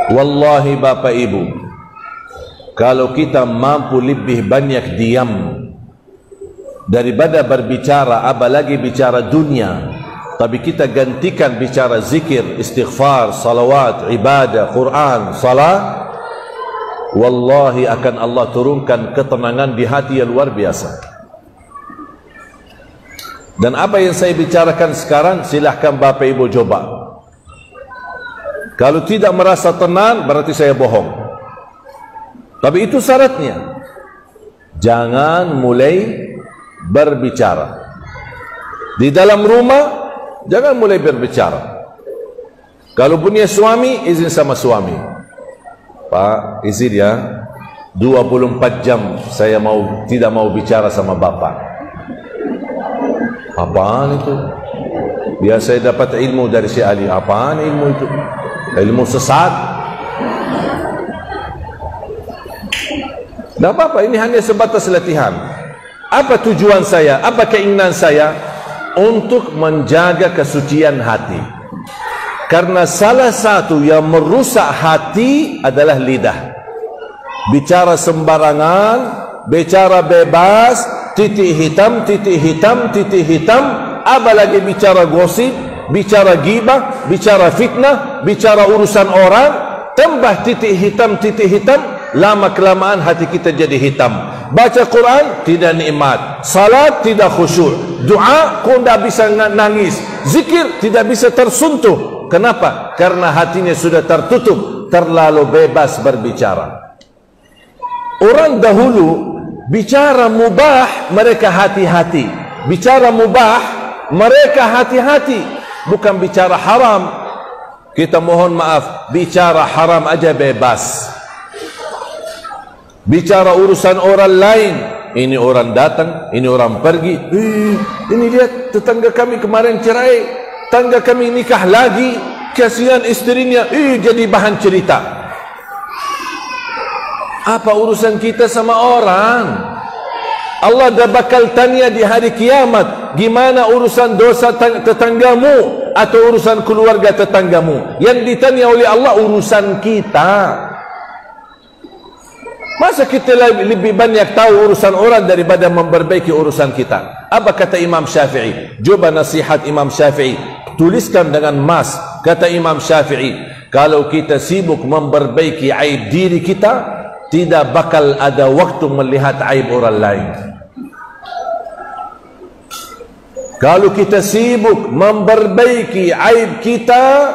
Wallahi Bapak Ibu, kalau kita mampu lebih banyak diam daripada berbicara, apalagi bicara dunia, tapi kita gantikan bicara zikir, istighfar, salawat, ibadah, Quran, salat, wallahi akan Allah turunkan ketenangan di hati yang luar biasa. Dan apa yang saya bicarakan sekarang, silahkan Bapak Ibu coba. Kalau tidak merasa tenang, berarti saya bohong. Tapi itu syaratnya. Jangan mulai berbicara. Di dalam rumah, jangan mulai berbicara. Kalau punya suami, izin sama suami. Pak, izin ya, 24 jam saya tidak mau bicara sama Bapak. Apaan itu? Biar saya dapat ilmu dari si Ali. Apaan ilmu itu? Ilmu sesat. Tak apa-apa, ini hanya sebatas latihan. Apa tujuan saya? Apa keinginan saya? Untuk menjaga kesucian hati. Karena salah satu yang merusak hati adalah lidah. Bicara sembarangan, bicara bebas, titik hitam, titik hitam, titik hitam, apalagi bicara gosip, bicara ghibah, bicara fitnah, bicara urusan orang, tambah titik hitam, lama kelamaan hati kita jadi hitam. Baca Quran tidak nikmat, salat tidak khusyuk, doa kau tidak bisa nangis, zikir tidak bisa tersentuh. Kenapa? Karena hatinya sudah tertutup, terlalu bebas berbicara. Orang dahulu bicara mubah, mereka hati-hati. Bicara mubah, mereka hati-hati. Bukan bicara haram. Kita mohon maaf, bicara haram aja bebas. Bicara urusan orang lain, ini orang datang, ini orang pergi. Ini lihat tetangga kami kemarin cerai, tetangga kami nikah lagi, kasihan istrinya, jadi bahan cerita. Apa urusan kita sama orang? Allah dah bakal tanya di hari kiamat, gimana urusan dosa tetanggamu atau urusan keluarga tetanggamu? Yang ditanya oleh Allah urusan kita. Masa kita lebih banyak tahu urusan orang daripada memperbaiki urusan kita? Apa kata Imam Syafi'i? Coba nasihat Imam Syafi'i, tuliskan dengan emas. Kata Imam Syafi'i, kalau kita sibuk memperbaiki aib diri kita, tidak bakal ada waktu melihat aib orang lain. Kalau kita sibuk memperbaiki aib kita,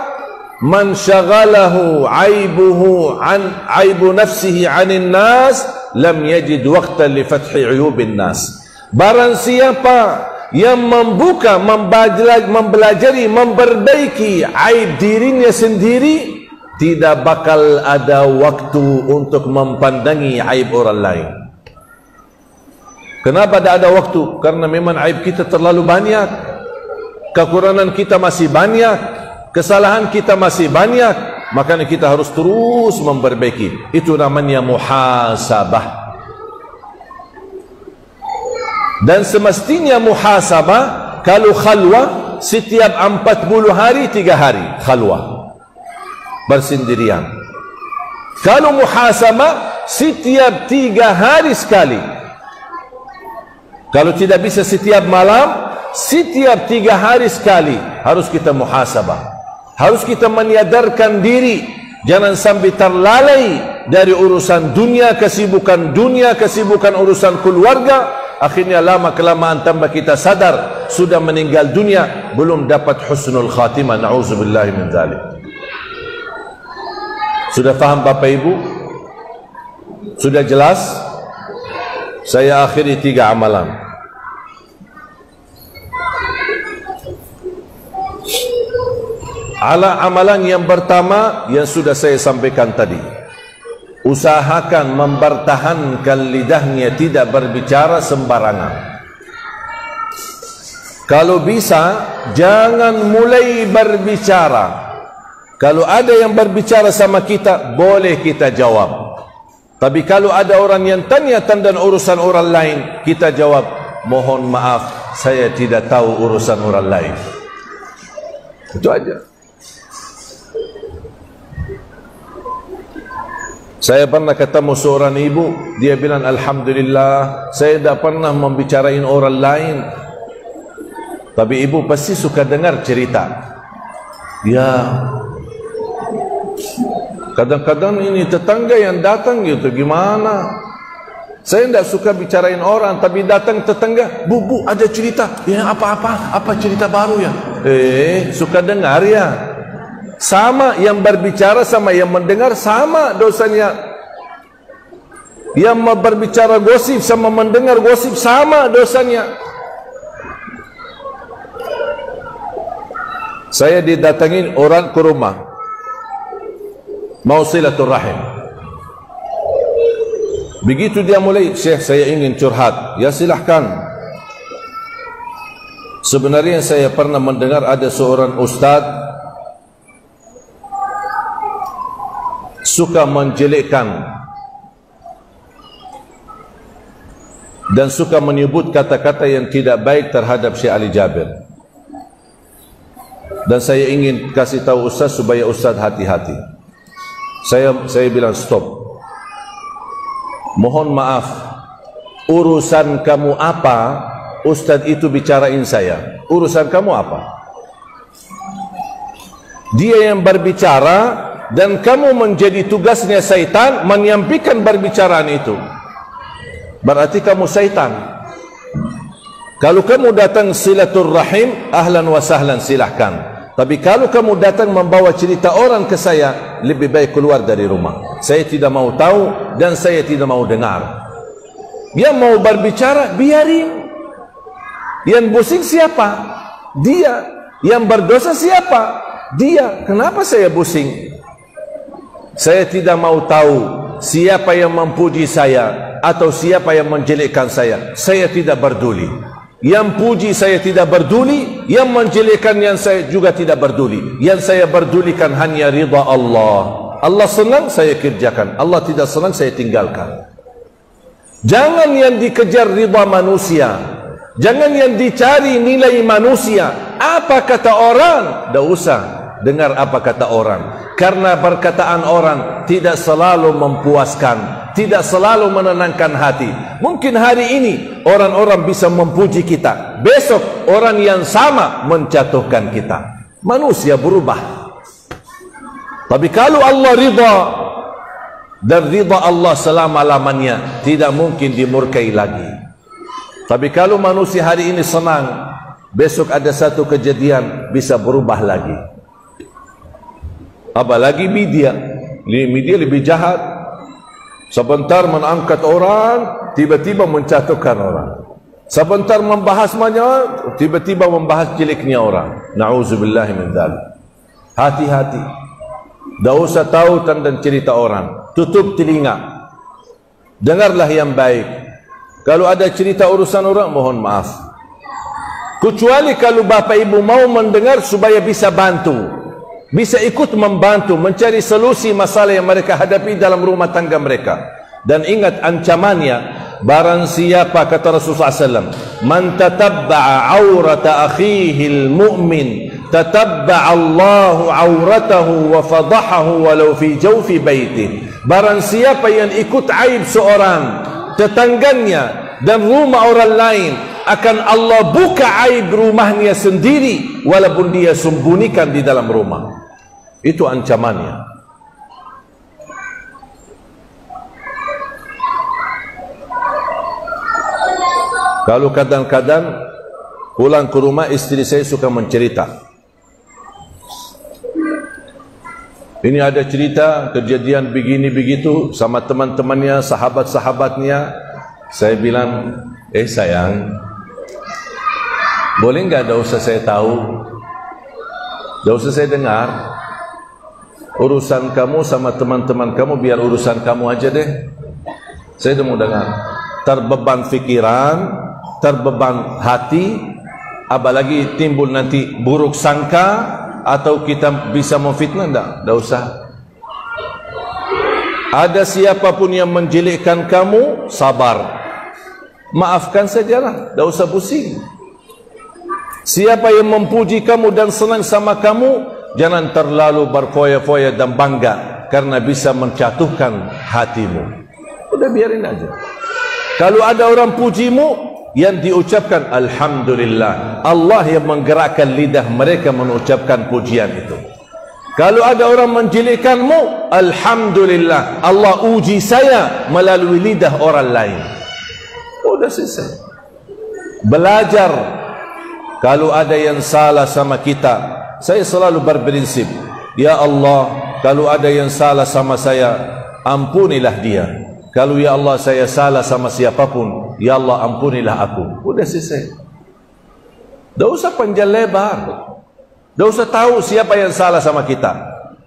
man syaghalahu aibuhu an aibu nafsihi anin nas lam yajid waqtan li fathi uyubin nas. Barang siapa yang membuka, mempelajari, memperbaiki aib dirinya sendiri, tidak bakal ada waktu untuk mempandangi aib orang lain. Kenapa tidak ada waktu? Karena memang aib kita terlalu banyak, kekurangan kita masih banyak, kesalahan kita masih banyak. Makanya kita harus terus memperbaiki. Itu namanya muhasabah. Dan semestinya muhasabah, kalau khalwah setiap 40 hari 3 hari khalwah bersendirian. Kalau muhasabah setiap 3 hari sekali. Kalau tidak bisa setiap malam, setiap 3 hari sekali harus kita muhasabah. Harus kita menyadarkan diri, jangan sampai terlalai dari urusan dunia, kesibukan urusan keluarga. Akhirnya lama kelamaan tambah kita sadar sudah meninggal dunia, belum dapat husnul khatimah. Na'udzubillahi min dzalik. Sudah faham Bapak Ibu? Sudah jelas? Saya akhiri 3 amalan. Amalan yang pertama yang sudah saya sampaikan tadi. Usahakan mempertahankan lidahnya, tidak berbicara sembarangan. Kalau bisa, jangan mulai berbicara. Kalau ada yang berbicara sama kita, boleh kita jawab. Tapi kalau ada orang yang tanya tentang urusan orang lain, kita jawab, mohon maaf, saya tidak tahu urusan orang lain. Itu aja. Saya pernah ketemu seorang ibu, dia bilang, alhamdulillah, saya tidak pernah membicarain orang lain, tapi ibu pasti suka dengar cerita. Ya, kadang-kadang ini tetangga yang datang gitu, gimana? Saya tidak suka bicarain orang, tapi datang tetangga, bu, ada cerita. Ya, apa cerita baru ya? Suka dengar ya. Sama yang berbicara sama yang mendengar sama dosanya. Yang berbicara gosip sama mendengar gosip sama dosanya. Saya didatangin orang ke rumah, mau silaturahim. Begitu dia mulai, Syekh saya ingin curhat. Ya silahkan. Sebenarnya saya pernah mendengar ada seorang ustaz suka menjelekkan dan suka menyebut kata-kata yang tidak baik terhadap Syekh Ali Jabir. Dan saya ingin kasih tahu ustaz supaya ustaz hati-hati. Saya bilang stop. Mohon maaf, urusan kamu apa? Ustaz itu bicarain saya. Urusan kamu apa? Dia yang berbicara dan kamu menjadi tugasnya syaitan menyampaikan berbicaraan itu. Berarti kamu syaitan. Kalau kamu datang silaturrahim, ahlan wa sahlan, silahkan. Tapi kalau kamu datang membawa cerita orang ke saya, lebih baik keluar dari rumah. Saya tidak mau tahu dan saya tidak mau dengar. Yang mau berbicara, biarin. Yang pusing siapa? Dia. Yang berdosa siapa? Dia. Kenapa saya pusing? Saya tidak mau tahu siapa yang memuji saya atau siapa yang menjelekkan saya. Saya tidak peduli. Yang puji saya tidak peduli, yang menjelekkan yang saya juga tidak peduli. Yang saya pedulikan hanya ridha Allah. Allah senang, saya kerjakan. Allah tidak senang, saya tinggalkan. Jangan yang dikejar ridha manusia. Jangan yang dicari nilai manusia. Apa kata orang? Tak usah dengar apa kata orang. Karena perkataan orang tidak selalu memuaskan, tidak selalu menenangkan hati. Mungkin hari ini orang-orang bisa memuji kita, besok orang yang sama menjatuhkan kita. Manusia berubah. Tapi kalau Allah ridha, dan ridha Allah selama-lamanya, tidak mungkin dimurkai lagi. Tapi kalau manusia hari ini senang, besok ada satu kejadian bisa berubah lagi. Apalagi media lebih jahat. Sebentar mengangkat orang, tiba-tiba menjatuhkan orang. Sebentar membahas banyak, tiba-tiba membahas jeleknya orang. Na'udzubillahi min dzalik. Hati-hati. Tak usah tahu tentang cerita orang. Tutup telinga. Dengarlah yang baik. Kalau ada cerita urusan orang, mohon maaf. Kecuali kalau bapa ibu mau mendengar supaya bisa bantu. Bisa ikut membantu mencari solusi masalah yang mereka hadapi dalam rumah tangga mereka. Dan ingat ancamannya, barang siapa kata Rasulullah SAW, man tatabba'a awrata akhihi al-mu'min tatabba'a Allahu awratahu wa fadahahu walau fi jawfi baiti. Barang siapa yang ikut aib seorang, tetangganya dan rumah orang lain, akan Allah buka aib rumahnya sendiri walaupun dia sembunyikan di dalam rumah. Itu ancamannya. Kalau kadang-kadang pulang ke rumah, istri saya suka mencerita, ini ada cerita kejadian begini begitu sama teman-temannya, sahabat-sahabatnya. Saya bilang, sayang, boleh nggak? Tak usah saya tahu, tak usah saya dengar. Urusan kamu sama teman-teman kamu, biar urusan kamu aja deh. Saya tidak mau dengar. Terbeban fikiran, terbeban hati, apalagi timbul nanti buruk sangka atau kita bisa memfitnah. Tak usah. Ada siapapun yang menjelekkan kamu, sabar, maafkan sajalah, tak usah pusing. Siapa yang memuji kamu dan senang sama kamu, jangan terlalu berfoya-foya dan bangga. karena bisa menjatuhkan hatimu. Udah biarin aja. Kalau ada orang pujimu, yang diucapkan alhamdulillah. Allah yang menggerakkan lidah mereka mengucapkan pujian itu. Kalau ada orang menjelekkanmu, alhamdulillah, Allah uji saya melalui lidah orang lain. Udah selesai. Belajar. Kalau ada yang salah sama kita, saya selalu berprinsip, ya Allah, kalau ada yang salah sama saya, ampunilah dia. Kalau ya Allah saya salah sama siapapun, ya Allah ampunilah aku. Udah selesai. Tidak usah panjang lebar. Tidak usah tahu siapa yang salah sama kita,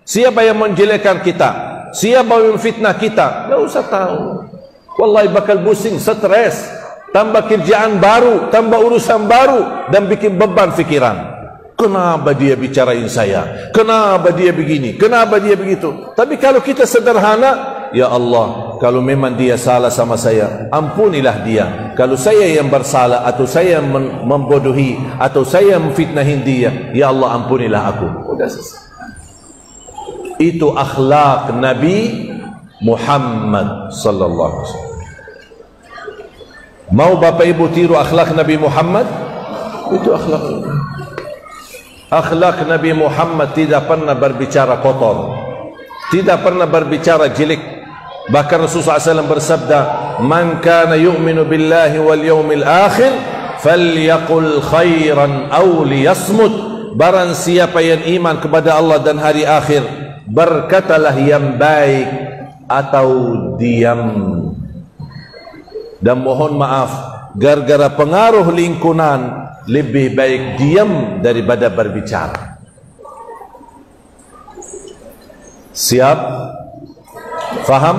siapa yang menjelekkan kita, siapa yang fitnah kita. Tidak usah tahu. Wallahi bakal pusing, stres, tambah kerjaan baru, tambah urusan baru, dan bikin beban fikiran. Kenapa dia bicarain saya? Kenapa dia begini? Kenapa dia begitu? Tapi kalau kita sederhana, ya Allah, kalau memang dia salah sama saya, ampunilah dia. Kalau saya yang bersalah, atau saya yang membodohi, atau saya yang memfitnahin dia, ya Allah ampunilah aku. Udah selesai. Itu akhlak Nabi Muhammad sallallahu alaihi wasallam. Mau Bapak Ibu tiru akhlak Nabi Muhammad? Itu akhlak. Akhlak Nabi Muhammad tidak pernah berbicara kotor, tidak pernah berbicara jelek. Bahkan Rasulullah SAW bersabda, man kana yu'minu billahi wal yawmil akhir falyaqul khairan aw liyasmut. Barang siapa yang iman kepada Allah dan hari akhir, berkatalah yang baik atau diam. Dan mohon maaf, gara-gara pengaruh lingkungan, lebih baik diam daripada berbicara. Siap? Faham?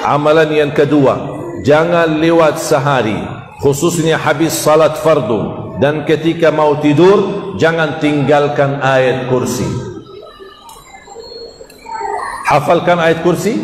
Amalan yang kedua, jangan lewat sehari, khususnya habis salat fardu dan ketika mau tidur, jangan tinggalkan ayat kursi. Hafalkan ayat kursi.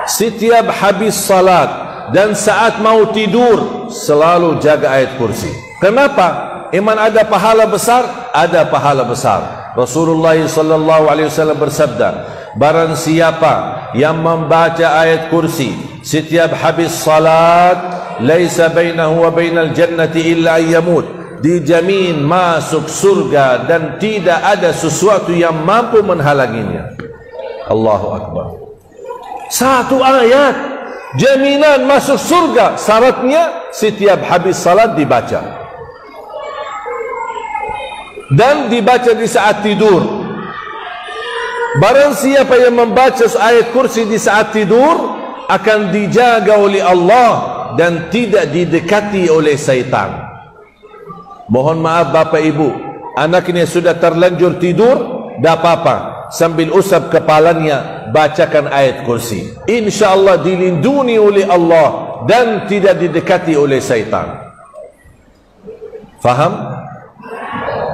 Setiap habis salat dan saat mau tidur, selalu jaga ayat kursi. Kenapa? Iman ada pahala besar? Ada pahala besar. Rasulullah sallallahu alaihi wasallam bersabda, barang siapa yang membaca ayat kursi setiap habis salat, laisa bainahu wa bainal jannati illa ayyamut, dijamin masuk surga dan tidak ada sesuatu yang mampu menghalanginya. Allahu Akbar. Satu ayat jaminan masuk surga, syaratnya setiap habis salat dibaca, dan dibaca di saat tidur. Barang siapa yang membaca ayat kursi di saat tidur, akan dijaga oleh Allah dan tidak didekati oleh syaitan. Mohon maaf Bapak Ibu, anaknya sudah terlanjur tidur, tak apa-apa, sambil usap kepalanya, bacakan ayat kursi. InsyaAllah dilindungi oleh Allah dan tidak didekati oleh syaitan. Faham?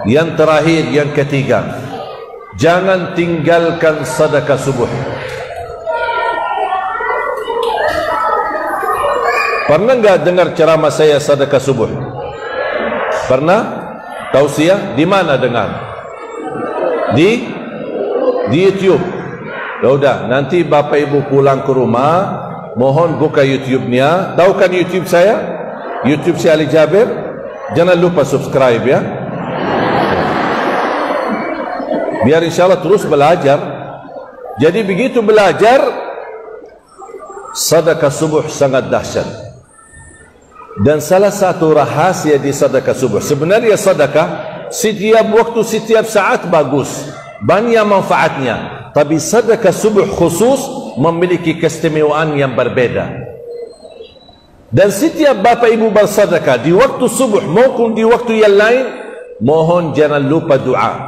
Yang terakhir, yang ketiga, jangan tinggalkan sedekah subuh. Pernah enggak dengar ceramah saya sedekah subuh? Pernah? Tausiah? Di mana dengar? Di YouTube. Sudah, nanti Bapak Ibu pulang ke rumah, mohon buka YouTube-nya. Tahu kan YouTube saya? YouTube si Ali Jabir. Jangan lupa subscribe ya, biar insyaAllah terus belajar. Jadi begitu belajar, sedekah subuh sangat dahsyat. Dan salah satu rahasia di sedekah subuh, sebenarnya sedekah setiap waktu, setiap saat bagus, banyak manfaatnya. Tapi sedekah subuh khusus memiliki keistimewaan yang berbeda. Dan setiap Bapak Ibu bersedekah di waktu subuh maupun di waktu yang lain, mohon jangan lupa doa.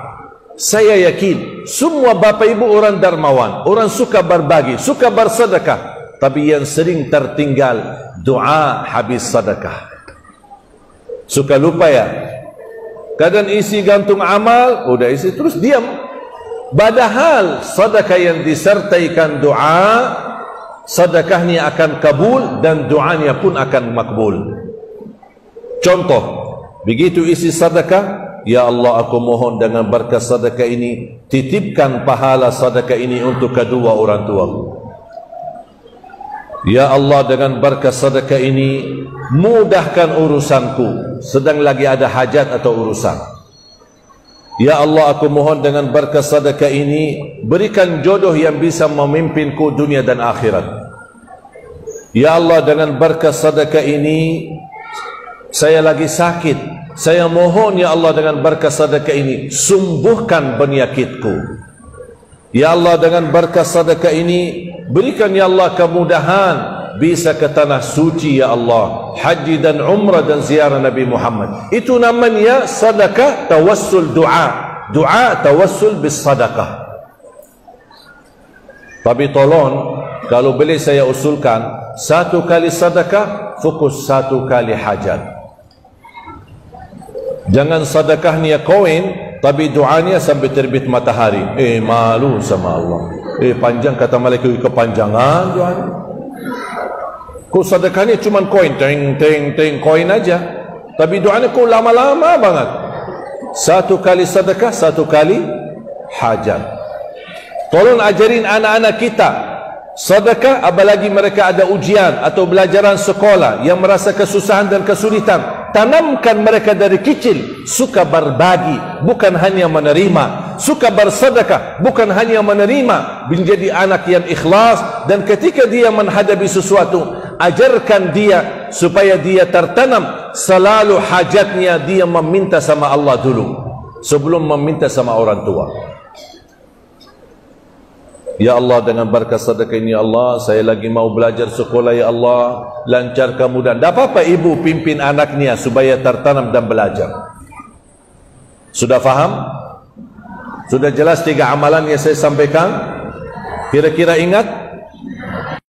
Saya yakin semua Bapak Ibu orang dermawan, orang suka berbagi, suka bersedekah, tapi yang sering tertinggal doa habis sedekah. Suka lupa ya? Kadang isi gantung amal, udah isi terus diam. Padahal sedekah yang disertaikan doa, sedekahnya akan kabul dan doanya pun akan makbul. Contoh, begitu isi sedekah, Ya Allah, aku mohon dengan berkat sedekah ini, titipkan pahala sedekah ini untuk kedua orang tuaku. Ya Allah, dengan berkat sedekah ini, mudahkan urusanku sedang lagi ada hajat atau urusan. Ya Allah, aku mohon dengan berkat sedekah ini, berikan jodoh yang bisa memimpinku dunia dan akhirat. Ya Allah, dengan berkat sedekah ini, saya lagi sakit. Saya mohon ya Allah, dengan berkat sedekah ini, sembuhkan penyakitku. Ya Allah, dengan berkat sedekah ini, berikan ya Allah kemudahan bisa ke tanah suci ya Allah, haji dan umrah dan ziarah Nabi Muhammad. Itu namanya sedekah tawassul doa. Doa tawassul bis sedekah. Tapi tolong, kalau boleh saya usulkan, satu kali sedekah, fokus satu kali hajat. Jangan sedekahnya koin, tapi doanya sampai terbit matahari. Malu sama Allah. Panjang kata malaikat, kepanjangan doanya. Kau sedekahnya cuma koin, teng koin aja. Tapi doanya kau lama-lama banget. Satu kali sedekah, satu kali hajat. Tolong ajarin anak-anak kita sedekah, apalagi mereka ada ujian atau belajaran sekolah yang merasa kesusahan dan kesulitan. Tanamkan mereka dari kecil suka berbagi, bukan hanya menerima. Suka bersedekah, bukan hanya menerima. Menjadi anak yang ikhlas, dan ketika dia menghadapi sesuatu, ajarkan dia supaya dia tertanam selalu hajatnya dia meminta sama Allah dulu sebelum meminta sama orang tua. Ya Allah, dengan berkat sedekah ini ya Allah, saya lagi mau belajar sekolah ya Allah, lancarkan mudah. Tak apa-apa ibu pimpin anaknya supaya tertanam dan belajar. Sudah faham? Sudah jelas 3 amalan yang saya sampaikan? Kira-kira ingat?